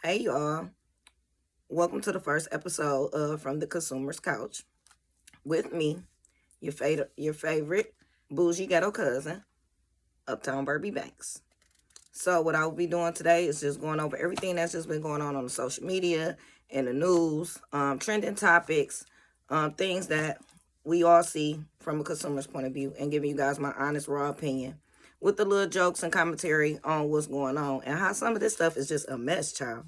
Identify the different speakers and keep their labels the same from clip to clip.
Speaker 1: Hey y'all, welcome to the first episode of From the Consumer's Couch with me, your favorite bougie ghetto cousin, Uptown Burby Banks. So what I will be doing today is just going over everything that's just been going on the social media and the news, trending topics, things that we all see from a consumer's point of view, and giving you guys my honest, raw opinion with the little jokes and commentary on what's going on and how some of this stuff is just a mess, child.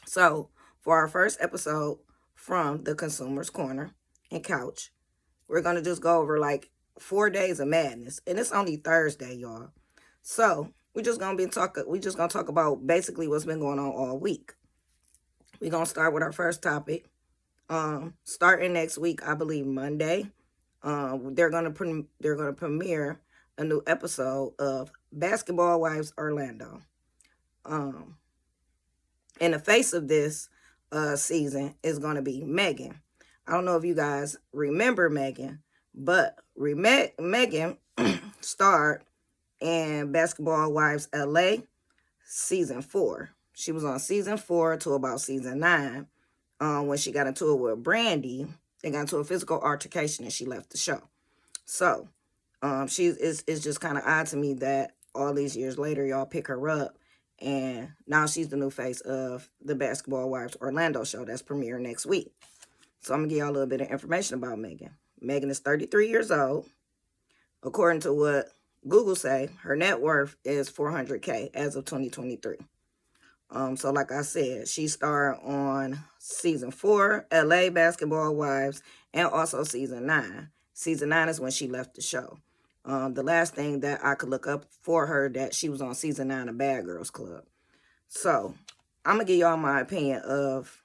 Speaker 1: So, for our first episode from the Consumer's Corner and Couch, we're going to just go over like 4 days of madness. And it's only Thursday, y'all. So, we just going to talk about basically what's been going on all week. We're going to start with our first topic. Starting next week, I believe Monday, they're going to premiere a new episode of Basketball Wives Orlando. In the face of this season is going to be Megan. I don't know if you guys remember Megan, but Megan starred in Basketball Wives LA season 4. She was on season 4 to about season 9 when she got into it with Brandy. They got into a physical altercation and she left the show. So it's just kind of odd to me that all these years later y'all pick her up. And now she's the new face of the Basketball Wives Orlando show that's premiering next week. So I'm going to give y'all a little bit of information about Megan. Megan is 33 years old. According to what Google say, her net worth is $400K as of 2023. So like I said, she starred on season 4, LA Basketball Wives, and also season 9. Season 9 is when she left the show. The last thing that I could look up for her, that she was on season 9 of Bad Girls Club. So, I'm going to give y'all my opinion of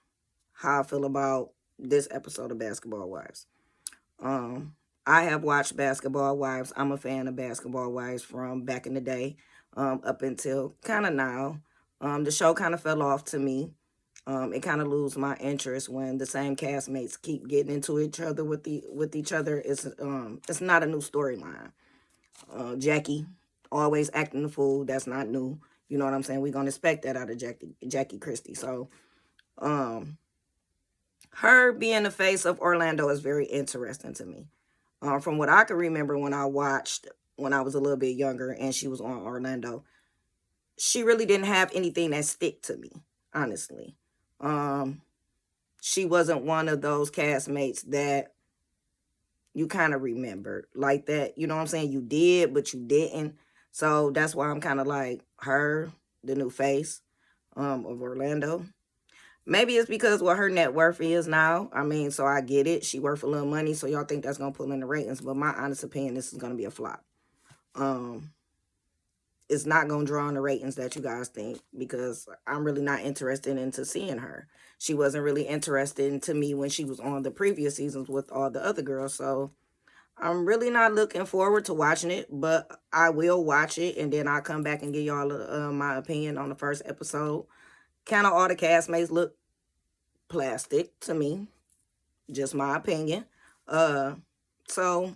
Speaker 1: how I feel about this episode of Basketball Wives. I have watched Basketball Wives. I'm a fan of Basketball Wives from back in the day, up until kind of now. The show kind of fell off to me. It kind of lose my interest when the same castmates keep getting into each other with each other. It's not a new storyline. Jackie always acting the fool. That's not new. You know what I'm saying? We're gonna expect that out of Jackie Christie. So, her being the face of Orlando is very interesting to me. From what I can remember when I watched when I was a little bit younger and she was on Orlando, she really didn't have anything that stick to me, honestly. She wasn't one of those castmates that you kind of remembered like that. You know what I'm saying? You did, but you didn't. So that's why I'm kind of like her, the new face of Orlando. Maybe it's because what her net worth is now. I mean, so I get it. She worth a little money, so y'all think that's going to pull in the ratings. But my honest opinion, this is going to be a flop. It's not going to draw on the ratings that you guys think, because I'm really not interested into seeing her. She wasn't really interested to me when she was on the previous seasons with all the other girls. So I'm really not looking forward to watching it, but I will watch it, and then I'll come back and give y'all my opinion on the first episode. Kind of all the castmates look plastic to me. Just my opinion. So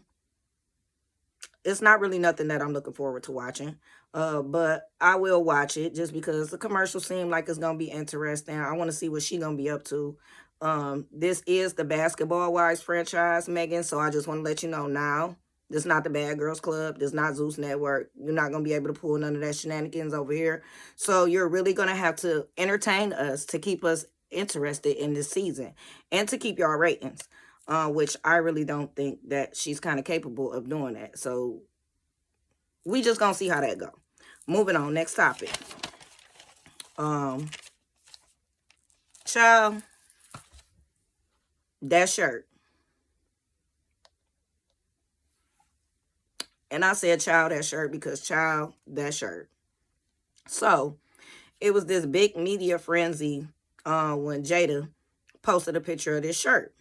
Speaker 1: it's not really nothing that I'm looking forward to watching. But I will watch it just because the commercials seem like it's going to be interesting. I want to see what she's going to be up to. This is the Basketball Wives franchise, Megan, so I just want to let you know now. This is not the Bad Girls Club. This is not Zeus Network. You're not going to be able to pull none of that shenanigans over here. So you're really going to have to entertain us to keep us interested in this season and to keep y'all ratings, which I really don't think that she's kind of capable of doing that. So we just going to see how that go. Moving on, next topic. Child, that shirt. And I said child, that shirt, because child, that shirt. So, it was this big media frenzy when Jada posted a picture of this shirt.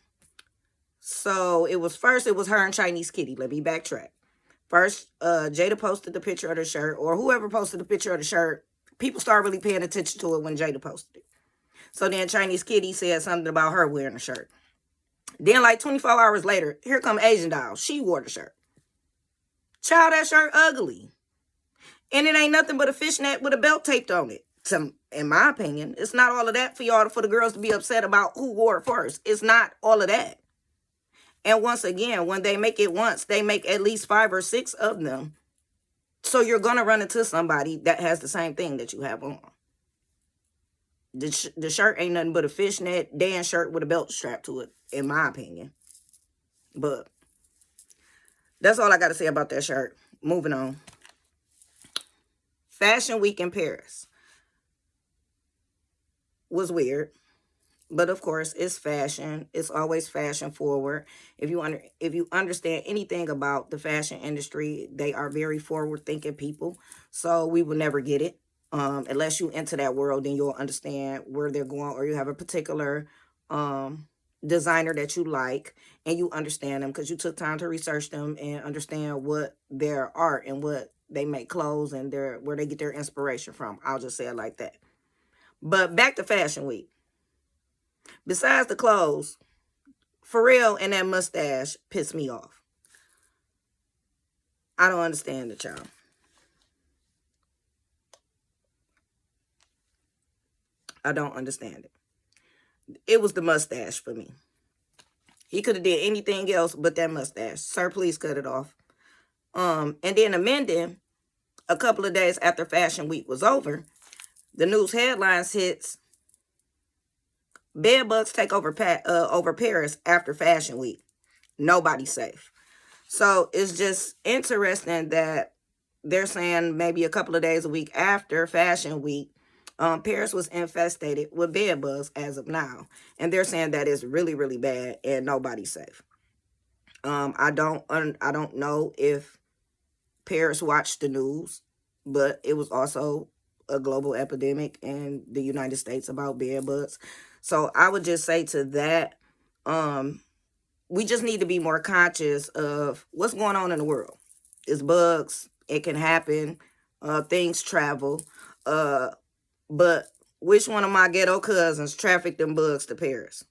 Speaker 1: So, it was her and Chinese Kitty. Let me backtrack. First, Jada posted the picture of the shirt, or whoever posted the picture of the shirt. People started really paying attention to it when Jada posted it. So then Chinese Kitty said something about her wearing a shirt. Then like 24 hours later, here come Asian Doll. She wore the shirt. Child, that shirt ugly. And it ain't nothing but a fishnet with a belt taped on it. in my opinion. It's not all of that for the girls to be upset about who wore it first. It's not all of that. And once again, when they make it once, they make at least 5 or 6 of them. So you're going to run into somebody that has the same thing that you have on. The shirt ain't nothing but a fishnet Dan shirt with a belt strapped to it, in my opinion. But that's all I got to say about that shirt. Moving on. Fashion Week in Paris was weird. But of course, it's fashion. It's always fashion forward. If you understand anything about the fashion industry, they are very forward thinking people. So we will never get it. Unless you into that world, then you'll understand where they're going, or you have a particular designer that you like and you understand them because you took time to research them and understand what their art and what they make clothes and where they get their inspiration from. I'll just say it like that. But back to Fashion Week. Besides the clothes, Pharrell and that mustache pissed me off. I don't understand it, y'all. I don't understand it. It was the mustache for me. He could have did anything else but that mustache. Sir, please cut it off. And then amending, a couple of days after Fashion Week was over, the news headlines hits, bedbugs take over Paris after Fashion Week. Nobody's safe. So it's just interesting that they're saying maybe a couple of days a week after Fashion Week, Paris was infested with bedbugs as of now. And they're saying that is really, really bad and nobody's safe. I don't know if Paris watched the news, but it was also a global epidemic in the United States about bedbugs. So I would just say to that, we just need to be more conscious of what's going on in the world. It's bugs. It can happen. Things travel. But which one of my ghetto cousins trafficked them bugs to Paris?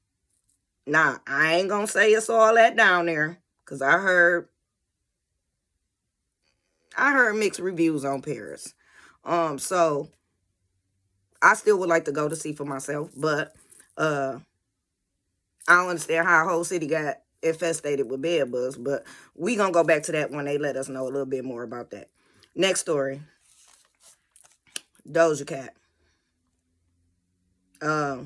Speaker 1: Now, I ain't going to say it's all that down there because I heard mixed reviews on Paris. So I still would like to go to see for myself, but I don't understand how a whole city got infested with bed bugs, but we gonna go back to that when they let us know a little bit more about that. Next story. Doja Cat. I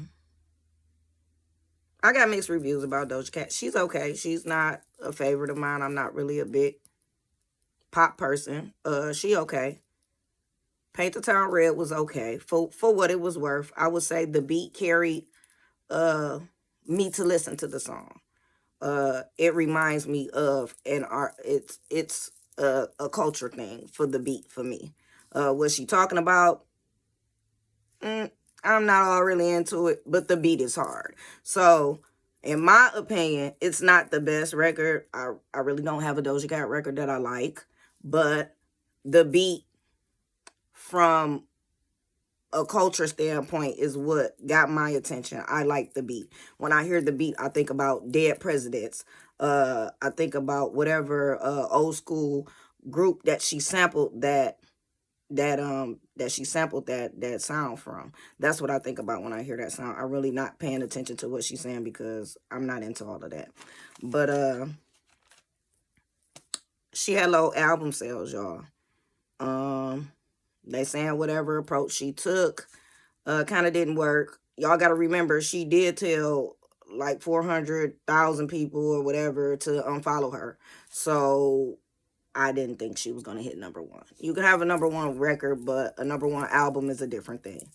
Speaker 1: got mixed reviews about Doja Cat. She's okay. She's not a favorite of mine. I'm not really a big pop person. She okay. Paint the Town Red was okay for what it was worth. I would say the beat carried me to listen to the song. It reminds me of an art. It's a culture thing for the beat for me. What she talking about? I'm not all really into it, but the beat is hard. So, in my opinion, it's not the best record. I really don't have a Doja Cat record that I like, but the beat from a culture standpoint is what got my attention. I like the beat. When I hear the beat, I think about dead presidents. I think about whatever old school group that she sampled that sound from. That's what I think about when I hear that sound. I'm really not paying attention to what she's saying because I'm not into all of that. But she had low album sales, y'all. They saying whatever approach she took kind of didn't work. Y'all got to remember, she did tell like 400,000 people or whatever to unfollow her. So I didn't think she was going to hit #1. You can have a #1 record, but a #1 album is a different thing.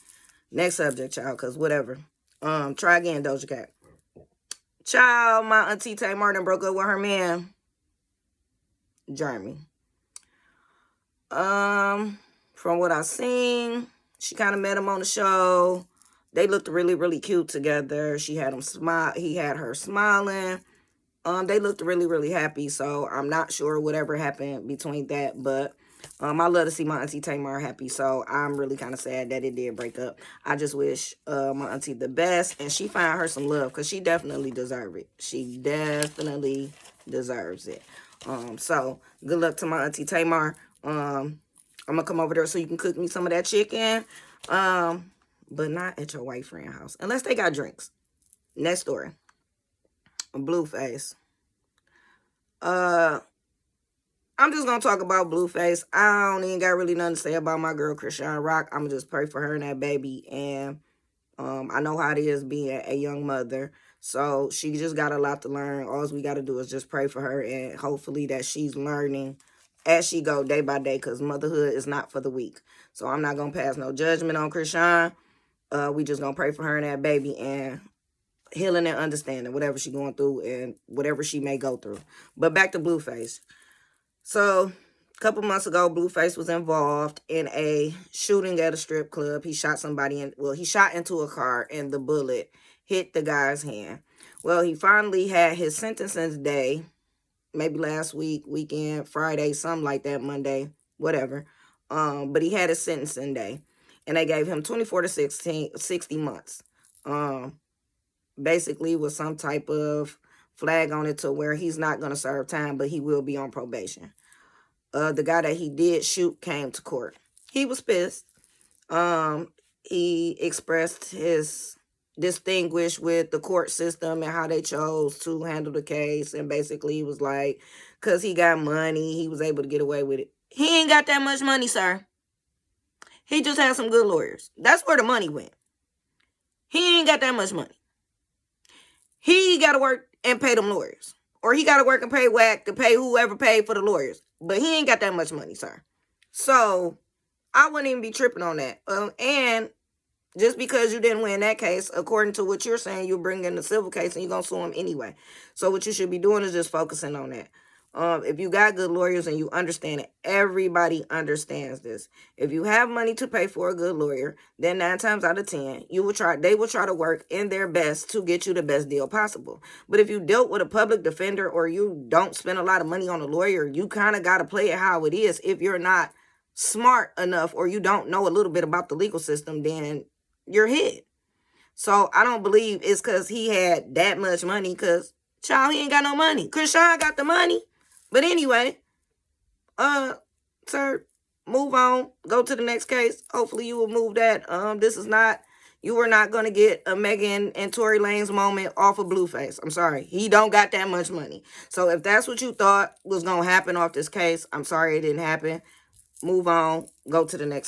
Speaker 1: Next subject, child, because whatever. Try again, Doja Cat. Child, my auntie Tay Martin broke up with her man, Jeremy. From what I seen, she kind of met him on the show. They looked really, really cute together. She had him smile. He had her smiling. They looked really, really happy. So I'm not sure whatever happened between that, but I love to see my auntie Tamar happy. So I'm really kind of sad that it did break up. I just wish my auntie the best, and she find her some love because she definitely deserves it. She definitely deserves it. So good luck to my auntie Tamar. I'm gonna come over there so you can cook me some of that chicken. but not at your white friend house. Unless they got drinks. Next story. Blueface. I'm just gonna talk about Blueface. I don't even got really nothing to say about my girl Krishan Rock. I'm gonna just pray for her and that baby. And I know how it is being a young mother. So she just got a lot to learn. All we got to do is just pray for her, and hopefully that she's learning as she go day by day, because motherhood is not for the weak. So I'm not going to pass no judgment on Krishan. We just going to pray for her and that baby, and healing and understanding whatever she's going through and whatever she may go through. But back to Blueface. So a couple months ago, Blueface was involved in a shooting at a strip club. He shot somebody he shot into a car, and the bullet hit the guy's hand. Well, he finally had his sentencing day, maybe last week, weekend, Friday, something like that, Monday, whatever. But he had his sentencing day, and they gave him 24 to 60 months. Basically with some type of flag on it to where he's not going to serve time, but he will be on probation. The guy that he did shoot came to court. He was pissed. He expressed his distinguished with the court system and how they chose to handle the case. And basically he was like, because he got money, he was able to get away with it. He ain't got that much money, sir. He just had some good lawyers. That's where the money went. He ain't got that much money. He got to work and pay them lawyers. Or he got to work and pay whack to pay whoever paid for the lawyers. But he ain't got that much money, sir. So I wouldn't even be tripping on that. And just because you didn't win that case, according to what you're saying, you're bringing the civil case and you're going to sue him anyway. So what you should be doing is just focusing on that. If you got good lawyers and you understand it, everybody understands this. If you have money to pay for a good lawyer, then 9 times out of 10, they will try to work in their best to get you the best deal possible. But if you dealt with a public defender or you don't spend a lot of money on a lawyer, you kind of got to play it how it is. If you're not smart enough or you don't know a little bit about the legal system, then you're hit. So I don't believe it's because he had that much money, because, child, he ain't got no money. Krishan got the money. But anyway, sir, move on. Go to the next case. Hopefully you will move that. You were not going to get a Megan and Tory Lanez moment off of Blueface. I'm sorry. He don't got that much money. So if that's what you thought was going to happen off this case, I'm sorry it didn't happen. Move on. Go to the next.